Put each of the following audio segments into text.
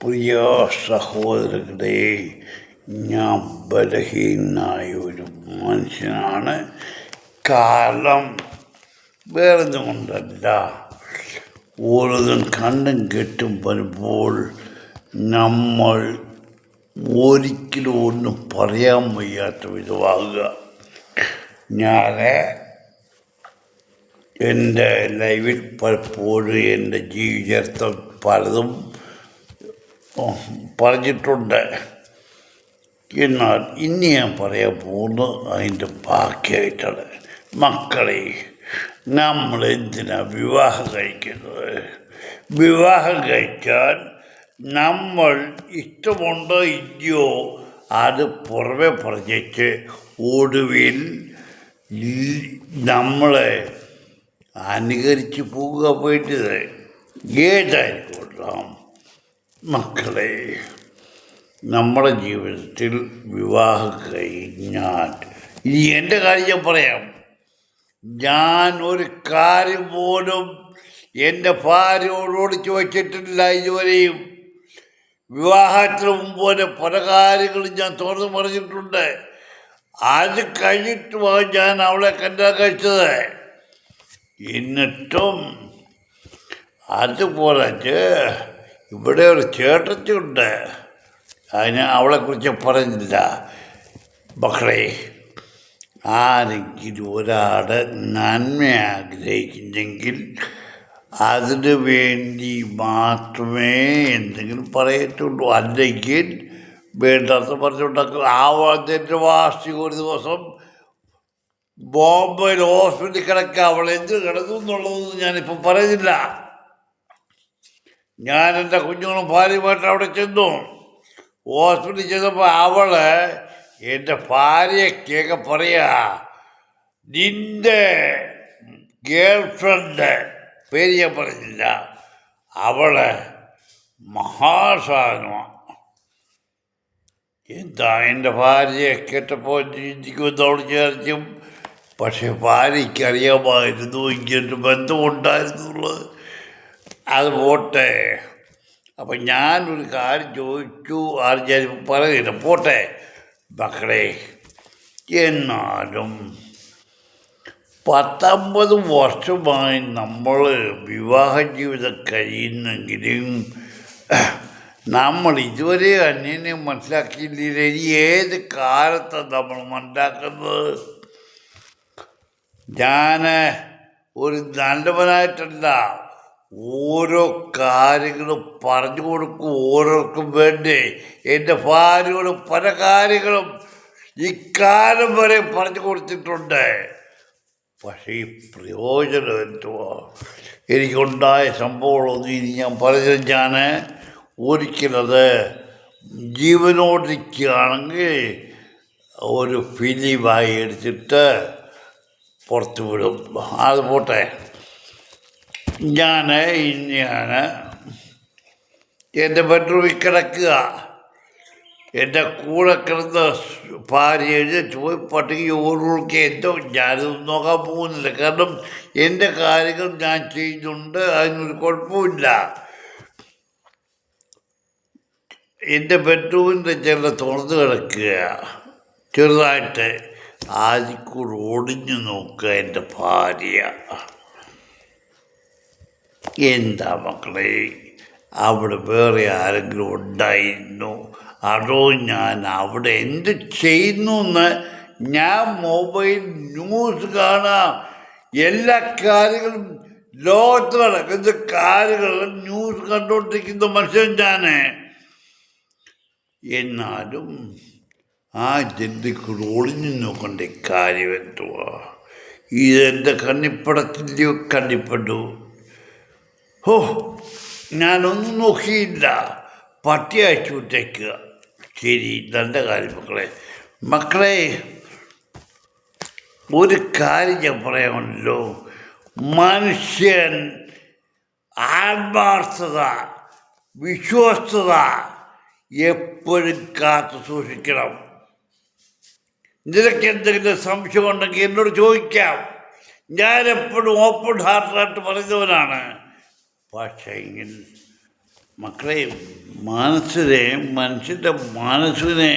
പ്രിയ സഹോദരങ്ങളെ, ഞാൻ ബലഹീനായ ഒരു മനുഷ്യനാണ്. കാരണം വേറൊന്നും കൊണ്ടല്ല, ഓരോന്നും കണ്ടും കെട്ടും വരുമ്പോൾ നമ്മൾ ഒരിക്കലും ഒന്നും പറയാൻ വയ്യാത്ത വിധമാകുക. ഞാൻ എൻ്റെ ലൈഫിൽ പലപ്പോഴും എൻ്റെ ജീവിതത്തിൽ പലതും പറഞ്ഞിട്ടുണ്ട്. എന്നാൽ ഇനി ഞാൻ പറയാൻ പോകുന്നത് അതിൻ്റെ ബാക്കിയായിട്ടാണ്. മക്കളെ, നമ്മൾ എന്തിനാണ് വിവാഹം കഴിക്കുന്നത്? വിവാഹം കഴിച്ചാൽ നമ്മൾ ഇഷ്ടമുണ്ടോ ഇല്ലയോ അത് പുറമെ പറഞ്ഞിട്ട് ഒടുവിൽ നമ്മളെ അനുകരിച്ച് പോവുക പോയിട്ടത് ഏതായിരിക്കും. മക്കളെ, നമ്മുടെ ജീവിതത്തിൽ വിവാഹം കഴിഞ്ഞാൽ ഇനി എൻ്റെ കാര്യം ഞാൻ പറയാം. ഞാൻ ഒരു കാര്യം പോലും എൻ്റെ ഭാര്യയോട് ചോദിച്ചിട്ടില്ല ഇതുവരെയും. വിവാഹത്തിന് മുമ്പ് വരെ പല കാര്യങ്ങളും ഞാൻ തുറന്നു പറഞ്ഞിട്ടുണ്ട്. അത് കഴിഞ്ഞിട്ടുമാണ് ഞാൻ അവളെ കല്യാണം കഴിച്ചത്. എന്നിട്ടും അതുപോലെ ഇവിടെ ഒരു ചേട്ടത്തിയുണ്ട്, അതിന് അവളെക്കുറിച്ച് പറഞ്ഞില്ല. മക്കളെ, ആരെങ്കിലും ഒരാളെ നന്മ ആഗ്രഹിക്കുന്നെങ്കിൽ അതിനു വേണ്ടി മാത്രമേ എന്തെങ്കിലും പറയത്തുള്ളൂ. അല്ലെങ്കിൽ വേണ്ടാത്ത പറഞ്ഞുണ്ടാക്കും. ആവാത്തിൻ്റെ വാർഷിക ഒരു ദിവസം ബോംബെയിൽ ഹോസ്പിറ്റലിൽ കിടക്കുക. അവൾ എന്ത് കിടന്നു എന്നുള്ളതൊന്നും ഞാനിപ്പം പറയുന്നില്ല. ഞാൻ എൻ്റെ കുഞ്ഞുങ്ങളും ഭാര്യയുമായിട്ട് അവിടെ ചെന്നു. ഹോസ്പിറ്റലിൽ ചെന്നപ്പോൾ അവള് എൻ്റെ ഭാര്യയ്ക്കൊക്കെ പറയാ, നിന്റെ ഗേൾ ഫ്രണ്ട്, പേര് ഞാൻ പറഞ്ഞില്ല, അവള് മഹാസാധനമാണ്. എന്താ എൻ്റെ ഭാര്യയെ കേട്ടപ്പോൾ ചിന്തിക്കുമെന്ന് അവൾ വിചാരിച്ചും. പക്ഷെ ഭാര്യയ്ക്ക് അറിയാമായിരുന്നു ഇങ്ങനൊരു ബന്ധമുണ്ടായിരുന്നുള്ളത്. അത് പോട്ടെ. അപ്പം ഞാനൊരു കാര്യം ചോദിച്ചു, ആരും ഞാൻ പറയുന്നില്ല, പോട്ടെ. മക്കളെ, എന്നാലും 19 വർഷമായി നമ്മൾ വിവാഹ ജീവിതം കഴിയുന്നെങ്കിലും നമ്മൾ ഇതുവരെ അന്യനെ മനസ്സിലാക്കിയില്ല. ഇനി ഏത് കാലത്താണ് നമ്മൾ മനസ്സിലാക്കുന്നത്? ഞാൻ ഒരു നല്ലവനായിട്ടല്ല, ഓരോ കാര്യങ്ങളും പറഞ്ഞു കൊടുക്കും ഓരോർക്കും വേണ്ടി. എൻ്റെ ഭാര്യയോട് പല കാര്യങ്ങളും ഇക്കാലം വരെ പറഞ്ഞു കൊടുത്തിട്ടുണ്ട്. പക്ഷേ ഈ പ്രയോജനം എന്തുവാ? എനിക്കുണ്ടായ സംഭവങ്ങളൊന്നും ഇനി ഞാൻ പറഞ്ഞത് ഞാൻ ഒരിക്കലത് ജീവനോടിരിക്കുകയാണെങ്കിൽ ഒരു ഫിലിമായി എടുത്തിട്ട് പുറത്തു വിടും. അത് പോട്ടെ. ഞാൻ എൻ്റെ ബെഡ്റൂമിൽ കിടക്കുക. എൻ്റെ കൂടെ കിടന്ന ഭാര്യ എഴുതി പോയി പട്ടിക ഓരോക്കെ എന്തോ ഞാനതൊന്നും നോക്കാൻ പോകുന്നില്ല. കാരണം എൻ്റെ കാര്യങ്ങൾ ഞാൻ ചെയ്യുന്നുണ്ട്, അതിനൊരു കുഴപ്പമില്ല. എൻ്റെ ബെഡ്റൂമിൻ്റെ ചില തുറന്ന് കിടക്കുക, ചെറുതായിട്ട് ആദ്യക്കൂടെ ഒടിഞ്ഞു നോക്കുക എൻ്റെ ഭാര്യ. എന്താ മക്കളെ, അവിടെ വേറെ ആരെങ്കിലും ഉണ്ടായിരുന്നു? അതോ ഞാൻ അവിടെ എന്ത് ചെയ്യുന്നു എന്ന് ഞാൻ മൊബൈൽ ന്യൂസ് കാണാം. എല്ലാ കാര്യങ്ങളും ലോകത്ത് നടക്കുന്ന കാര്യങ്ങളും ന്യൂസ് കണ്ടുകൊണ്ടിരിക്കുന്ന മനുഷ്യൻ ഞാൻ. എന്നാലും ആ ജന്തുക്കൾ ഒളിഞ്ഞു നോക്കേണ്ട കാര്യം എന്തുവാ? ഇതെൻ്റെ കണ്ണിപ്പടത്തിൻ്റെയോ കണ്ണിപ്പെട്ടു. ഓ, ഞാനൊന്നും നോക്കിയില്ല, പട്ടി അയച്ചു വിട്ടേക്കുക. ശരി, നല്ല കാര്യം. മക്കളെ, ഒരു കാര്യം ഞാൻ പറയാമല്ലോ. മനുഷ്യൻ ആത്മാർത്ഥത, വിശ്വസ്തത എപ്പോഴും കാത്തു സൂക്ഷിക്കണം. നിനക്ക് എന്തെങ്കിലും സംശയം ഉണ്ടെങ്കിൽ എന്നോട് ചോദിക്കാം. ഞാനെപ്പോഴും ഓപ്പൺ ഹാർട്ടായിട്ട് പറയുന്നവനാണ്. പക്ഷേ മക്കളെ, മനുഷ്യൻ്റെ മനസ്സിനെ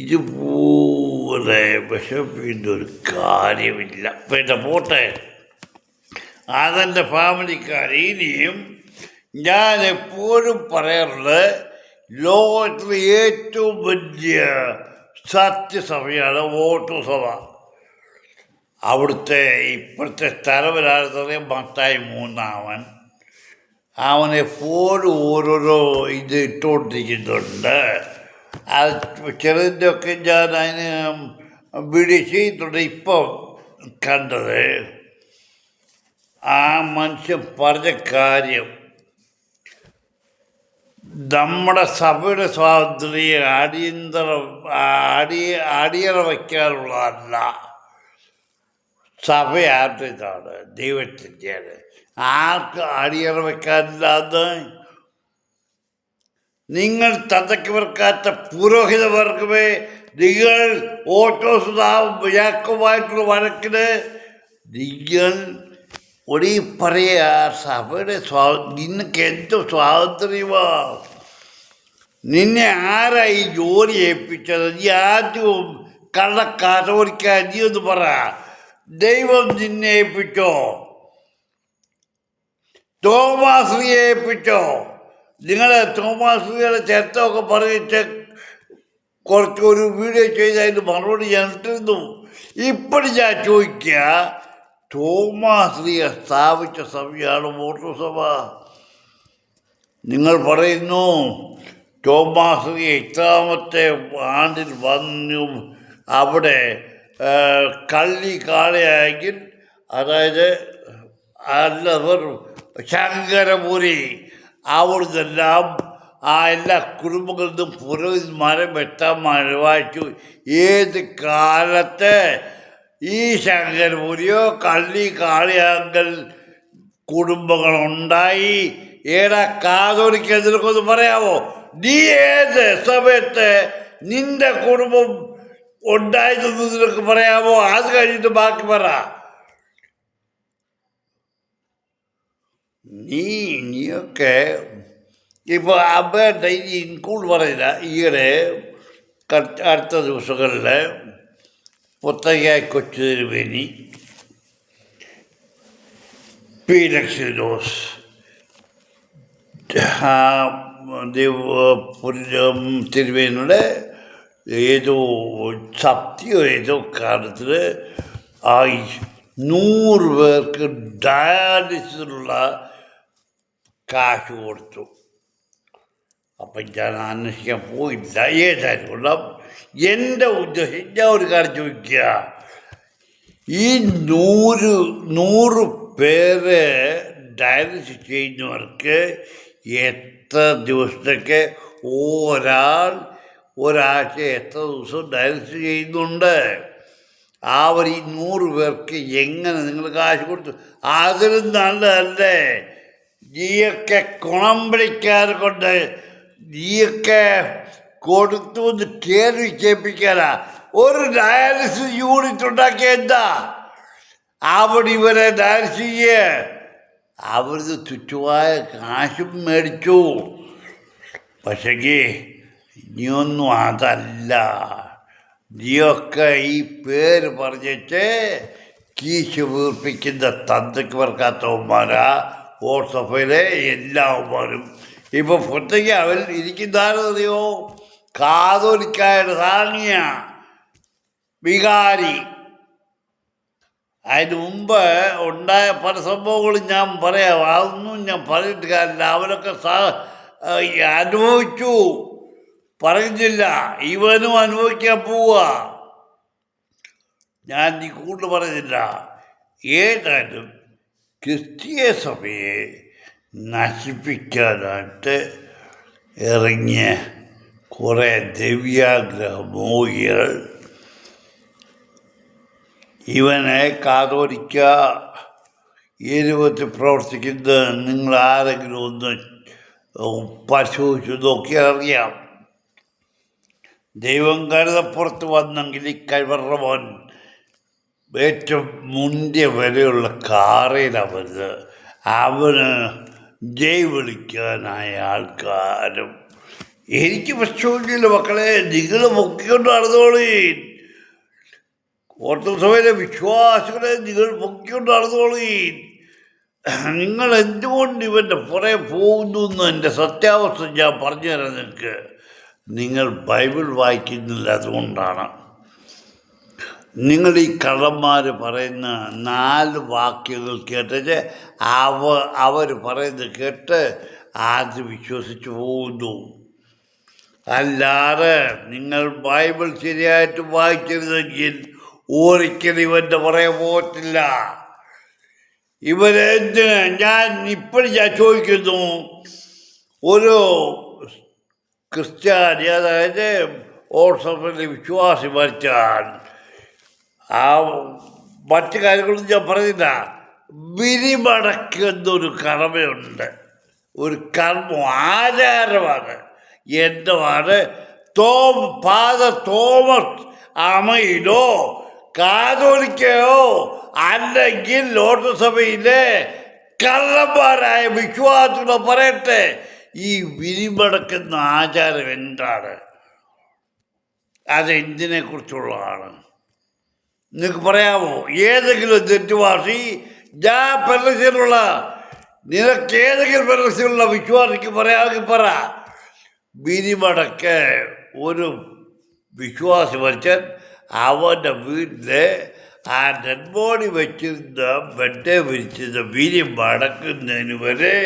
ഇതുപോലെ വിഷമിപ്പിക്കുന്ന ഒരു കാര്യമില്ല. പിന്നെ പോട്ടെ, അതെൻ്റെ ഫാമിലിക്കാർ. ഇനിയും ഞാൻ എപ്പോഴും പറയാറുള്ളത്, ലോകത്തിലെ ഏറ്റവും വലിയ സത്യസഭയാണ് ഓട്ടോ സഭ. അവിടുത്തെ ഇപ്പോഴത്തെ തലവനാണെന്നറിയാം, മത്തായി 3. അവനെപ്പോഴും ഓരോരോ ഇത് ഇട്ടുകൊണ്ടിരിക്കുന്നുണ്ട്. അത് ചെറുതൊക്കെ ഞാൻ അതിന് വീഡിയോ ചെയ്തിട്ടുണ്ട്. ഇപ്പം കണ്ടത് ആ മനുഷ്യൻ പറഞ്ഞ കാര്യം, നമ്മുടെ സഭയുടെ സ്വാതന്ത്ര്യം അടിയറ വയ്ക്കാനുള്ളതല്ല. സഭ ആരുടേതാണ്? ദൈവത്തിൻ്റെയാണ്. ആർക്ക് അടിയറ വയ്ക്കാനില്ലാന്ന്? നിങ്ങൾ തന്തയ്ക്ക് വെറുക്കാത്ത പുരോഹിതവർഗമേ, നിങ്ങൾ ഓട്ടോസുതാവും യാക്കോബായിട്ടുള്ള വഴക്കിന് നിങ്ങൾ ഒരേ പറയാ സഭയുടെ നിനക്ക് എന്തോ സ്വാതന്ത്ര്യമാ? നിന്നെ ആരാ ഈ ജോലി ഏൽപ്പിച്ചത്? നീ ആദ്യവും കള്ളക്കാതോലിക്കാൻ നീ ഒന്ന് പറ. ദൈവം നിന്നെ ഏൽപ്പിച്ചോ? തോമാശ്രീയെ ഏൽപ്പിച്ചോ? നിങ്ങളെ തോമാശ്രീയുടെ ചരിത്രമൊക്കെ പറഞ്ഞിട്ട് കുറച്ചൊരു വീഡിയോ ചെയ്ത് അതിന് മറുപടി ഞാൻ ഇട്ടിരുന്നു. ഇപ്പോഴും ഞാൻ ചോദിക്കുക, തോമാശ്രീയെ സ്ഥാപിച്ച സഭയാണ് ഓട്ടോ സഭ. നിങ്ങൾ പറയുന്നു തോമാശ്രീ ഇത്രാമത്തെ ആണ്ടിൽ വന്നു അവിടെ കള്ളി കാളയായെങ്കിൽ, അതായത് അല്ലവർ ശങ്കരപുരി, അവിടുന്നെല്ലാം ആ എല്ലാ കുടുംബങ്ങളിൽ നിന്നും പുരോഹിതന്മാരെ വെട്ടാൻ വായിച്ചു. ഏത് കാലത്ത് ഈ ശങ്കരപുരിയോ കള്ളി കാളിയാങ്കൽ കുടുംബങ്ങളുണ്ടായി? ഏടാ കാതോലിക്ക നിനക്കൊന്ന് പറയാമോ? നീ ഏത് സമയത്ത് നിന്റെ കുടുംബം ഉണ്ടായതെന്ന് നിനക്ക് പറയാമോ? അത് കഴിഞ്ഞിട്ട് ബാക്കി പറ. നീയൊക്കെ ഇപ്പോൾ അമ്മയുടെ ഇൻക്ലൂഡ് പറയില്ല. ഈയിടെ അടുത്ത ദിവസങ്ങളിൽ പുത്തയ്യ കൊച്ചു തിരുമേനി, പി ലക്ഷ്മിദോസ്, തിരുമേനിയുടെ ഏതോ സത്യോ ഏതോ കാലത്തിൽ 100 പേർക്ക് ഡയാലിസിനുള്ള കാശ് കൊടുത്തു. അപ്പം ഞാൻ അന്വേഷിക്കാൻ പോയില്ല. ഏതായാലും എൻ്റെ ഉദ്ദേശം, ഞാൻ ഒരു കാര്യം ചോദിക്കുക, ഈ 100 പേര് ഡയാലിസിസ് ചെയ്യുന്നവർക്ക് എത്ര ദിവസത്തേക്ക് ഒരാഴ്ച എത്ര ദിവസം ഡയാലിസിസ് ചെയ്യുന്നുണ്ട്? അവർ ഈ 100 പേർക്ക് എങ്ങനെ നിങ്ങൾ കാശ് കൊടുത്തു? അതിലും നല്ലതല്ലേ നീയൊക്കെ കുണം പിടിക്കാതെ കൊണ്ട് നീയൊക്കെ കൊടുത്തു എന്ന് കേൾവി കേൾപ്പിക്കാനാ? ഒരു ഡയാലിസിസ് യൂണിറ്റ് ഉണ്ടാക്കിയ എന്താ? അവിടെ ഇവരെ ഡയാലിസിസ് ചെയ്യേ, അവരത് തുച്ഛമായ കാശും മേടിച്ചു. പക്ഷെങ്കിൽ ഇനിയൊന്നും അതല്ല. നീയൊക്കെ ഈ പേര് പറഞ്ഞിട്ട് കീശ വീർപ്പിക്കുന്ന തന്തയ്ക്ക് പറക്കാത്തവന്മാരാ ഓർസഭയിലെ എല്ലാവന്മാരും. ഇപ്പം പുറത്തേക്ക് അവർ ഇരിക്കുന്നതാരെന്നറിയോ? കാതോലിക്കായുടെ സാങ്ങിയ വികാരി. അതിന് മുമ്പ് ഉണ്ടായ പല സംഭവങ്ങളും ഞാൻ പറയാം. അതൊന്നും ഞാൻ പറഞ്ഞിട്ട് കാര്യമില്ല. അവരൊക്കെ അനുഭവിച്ചു, പറയുന്നില്ല. ഇവനും അനുഭവിക്കാൻ പോവുക. ഞാൻ ഈ കൂടുതൽ പറയുന്നില്ല. ഏതായാലും ക്രിസ്തീയ സഭയെ നശിപ്പിക്കാനായിട്ട് ഇറങ്ങിയ കുറേ ദിവ്യാഗ്രഹ മോഹികൾ ഇവനെ കാതോലിക്ക ഈ രൂപത്തിൽ പ്രവർത്തിക്കുന്നത് നിങ്ങൾ ആരെങ്കിലും ഒന്ന് പരിശോധിച്ച് നോക്കിയാൽ അറിയാം. ദൈവം കരുതപ്പുറത്ത് വന്നെങ്കിൽ ഈ കഴിവറ മോൻ ഏറ്റവും മുന്തിയ വിലയുള്ള കാറയിലാണ് വരുന്നത്. അവന് ജയ് വിളിക്കാനായ ആൾക്കാരും. എനിക്ക് പ്രശ്നമില്ല മക്കളെ, നിങ്ങൾ പൊക്കിക്കൊണ്ട് നടന്നോളീ. ഓർത്തഡോക്സ് സഭയിലെ വിശ്വാസികളെ നിങ്ങൾ പൊക്കിക്കൊണ്ട് നടന്നോളീ. നിങ്ങൾ എന്തുകൊണ്ട് ഇവൻ്റെ പുറകെ പോകുന്നു എന്ന് എൻ്റെ സത്യാവസ്ഥ ഞാൻ പറഞ്ഞു തരാം നിങ്ങൾക്ക്. നിങ്ങൾ ബൈബിൾ വായിക്കുന്നില്ല, അതുകൊണ്ടാണ്. നിങ്ങൾ ഈ കള്ളന്മാർ പറയുന്ന 4 വാക്യങ്ങൾ കേട്ടിട്ട് അവർ പറയുന്നത് കേട്ട് ആദ്യം വിശ്വസിച്ച് പോകുന്നു. അല്ലാതെ നിങ്ങൾ ബൈബിൾ ശരിയായിട്ട് വായിക്കരുതെങ്കിൽ ഒരിക്കലും ഇവൻ്റെ പുറകെ പോകത്തില്ല. ഇവരെന്തിന് ഞാൻ ചോദിക്കുന്നു, ഒരു ക്രിസ്ത്യാനി, അതായത് ഓർത്തഡോക്സിലെ വിശ്വാസി മരിച്ചാൽ മറ്റു കാര്യങ്ങളൊന്നും ഞാൻ പറയുന്നില്ല, വിരിമടക്കുന്നൊരു കടമയുണ്ട്. ഒരു കർമ്മം, ആചാരമാണ്. എന്താണ്? ഫാദർ തോമസ് അമയിലോ കാതോലിക്കയോ അല്ലെങ്കിൽ ഓർത്തഡോക്സ് സഭയിലെ കള്ളന്മാരായ വിശ്വാസികളോ പറയട്ടെ, ഈ വിരിമടക്കുന്ന ആചാരം എന്താണ്? അതെന്തിനെ കുറിച്ചുള്ളതാണ്? നിങ്ങൾക്ക് പറയാമോ? ഏതെങ്കിലും തെറ്റുവാസി, ഞാൻ പെർലസിലുള്ള, നിനക്ക് ഏതെങ്കിലും പെർലസിലുള്ള വിശ്വാസിക്ക് പറയാമെങ്കിൽ പറ. വിരിമടക്ക് ഒരു വിശ്വാസി മരിച്ചാൽ അവൻ്റെ വീട്ടില് ആ ഡെഡ് ബോഡി വെച്ചിരുന്ന ബെഡ് വിരിച്ചിരുന്ന വിരി മടക്കുന്നതിന് വരെ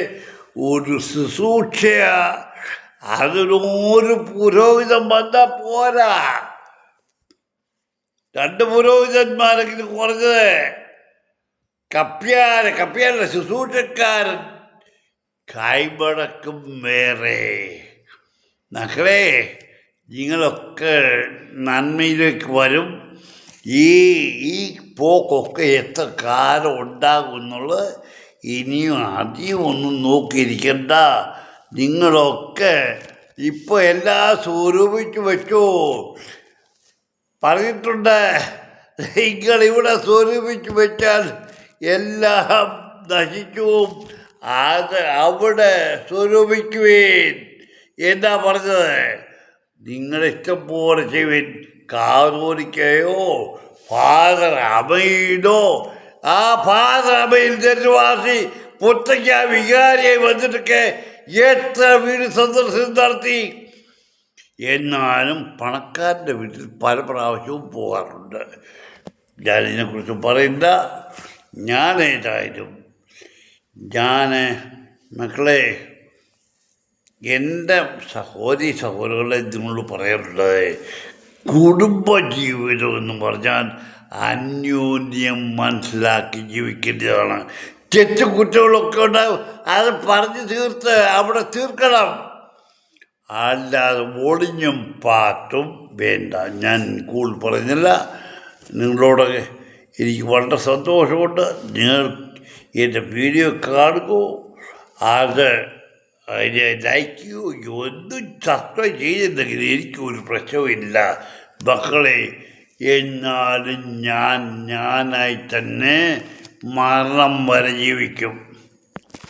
ഒരു ശുശ്രൂഷയാ. അതിനൊരു പുരോഹിതൻ വന്നാൽ പോരാ, 2 പുരോഹിതന്മാരെങ്കിലും കുറഞ്ഞത്. കപ്പ്യാരുടെ ശുശ്രൂഷക്കാരൻ കൈമടക്കും വേറെ. മക്കളെ, നിങ്ങളൊക്കെ നന്മയിലേക്ക് വരും. ഈ പോക്കൊക്കെ എത്ര കാലം ഉണ്ടാകും എന്നുള്ളത് ഇനിയും അധികം ഒന്നും നോക്കിയിരിക്കണ്ട. നിങ്ങളൊക്കെ ഇപ്പോൾ എല്ലാം സ്വരൂപിച്ച് വെച്ചു. പറഞ്ഞിട്ടുണ്ട്, നിങ്ങളിവിടെ സ്വരൂപിച്ച് വെച്ചാൽ എല്ലാം നശിച്ചു. അത് അവിടെ സ്വരൂപിക്കുവേൻ എന്താ പറഞ്ഞത്? നിങ്ങളിഷ്ടം പോലെ ചെയ്യുവിൻ. കാതോലിക്കയോ ഫാദർ അമയിലോ, ആ ഫാദർ അമയിൽ തെരുവാസി പുത്തയ്ക്ക വികാരിയായി വന്നിട്ടൊക്കെ എത്ര വീട് സന്ദർശനം നടത്തി. എന്നാലും പണക്കാരൻ്റെ വീട്ടിൽ പല പ്രാവശ്യവും പോകാറുണ്ട്. ഞാനിതിനെക്കുറിച്ച് പറയില്ല. ഞാനേതായാലും മക്കളെ, എൻ്റെ സഹോദരങ്ങളെ ഇതിനോട് പറയാനുള്ളത്, കുടുംബജീവിതം എന്ന് പറഞ്ഞാൽ അന്യോന്യം മനസ്സിലാക്കി ജീവിക്കേണ്ടതാണ്. തെറ്റും കുറ്റങ്ങളൊക്കെ ഉണ്ടാകും, അത് പറഞ്ഞ് തീർത്ത് അവിടെ തീർക്കണം. അല്ലാതെ ഒളിഞ്ഞും പാട്ടും വേണ്ട. ഞാൻ കൂടുതൽ പറയുന്നില്ല. നിങ്ങളോടൊക്കെ എനിക്ക് വളരെ സന്തോഷമുണ്ട്. നിങ്ങൾ എൻ്റെ വീഡിയോ കാണുക, അതിനെ ലൈക്ക് ചെയ്യുകയോ ഒന്നും സബ്സ്ക്രൈബ് ചെയ്തിട്ടുണ്ടെങ്കിൽ എനിക്കൊരു പ്രശ്നവുമില്ല മക്കളെ. എന്നാലും ഞാനായി തന്നെ മരണം വരെ ജീവിക്കും.